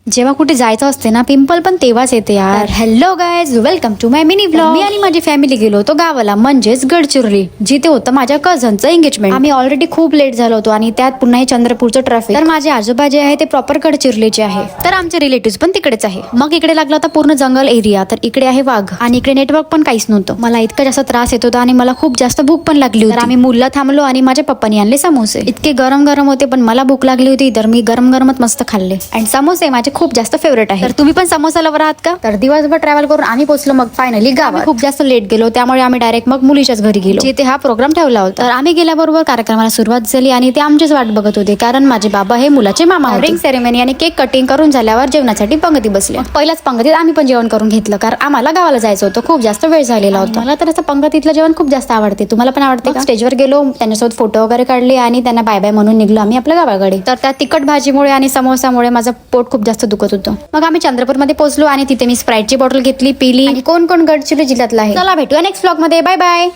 जेव्हा कुठे जायचं असते ना पिंपल पण तेव्हाच येते यार. Hello guys, welcome to my mini vlog. मी आणि माझी फॅमिली गेलो होतो गावाला, म्हणजेच गडचिरोली, जिथे होतं माझ्या कझनचं एंगेजमेंट. आम्ही ऑलरेडी खूप लेट झालो होतो आणि त्यात पुन्हा हे चंद्रपूरचं ट्रॅफिक. तर माझे आजोबा जे आहे ते प्रॉपर गडचिरोलीचे आहे, तर आमचे रिलेटिव्ह पण तिकडेच आहे. मग इकडे लागला होता पूर्ण जंगल एरिया, तर इकडे आहे वाघ आणि इकडे नेटवर्क पण काहीच नव्हतं. मला इतका जास्त त्रास येत होता आणि मला खूप जास्त भूक पण लागली होती. तर आम्ही मुलला थांबलो आणि माझ्या पप्पानी आणले समोसे. इतके गरम गरम होते, पण मला भूक लागली होती तर मी गरम गरमच मस्त खाल्ले. आणि समोसे माझे खूप जास्त फेवरेट आहे. तर तुम्ही पण समोसा लवर आहात का? तर दिवसभर ट्रॅव्हल करून आम्ही पोहोचलो मग फायनली गावात. खूप जास्त लेट गेलो, त्यामुळे आम्ही डायरेक्ट मग मुलीच्याच घरी गेलो, जिथे हा प्रोग्राम ठेवला होता. तर आम्ही गेल्याबरोबर कार्यक्रमाला सुरुवात झाली आणि ते आमचीच वाट बघत होते, कारण माझे बाबा हे मुलाचे मामा होते. रिंग सेरेमनी आणि केक कटिंग करून झाल्यावर जेवणासाठी पंगती बसले. पहिल्याच पंगतीत आम्ही पण जेवण करून घेतलं, कारण आम्हाला गावाला जायचं होतं, खूप जास्त वेळ झालेला होता. मला तर असं पंगतीतलं जेवण खूप जास्त आवडते. तुम्हाला पण आवडते का? स्टेजवर गेलो, त्यांच्यासोबत फोटो वगैरे काढले आणि त्यांना बाय बाय म्हणून निघलो आम्ही आपल्या गावाकडे. तर त्या तिखट भाजीमुळे आणि समोसामुळे माझं पोट खूप जास्त दुखत होतं. मग आम्ही चंद्रपूरमध्ये पोहोचलो आणि तिथे मी स्प्राईटची बॉटल घेतली, पिली. आणि कोण कोण गडचिरोली जिल्ह्यातला आहे. चला भेटूया नेक्स्ट व्लॉग मध्ये. Bye bye.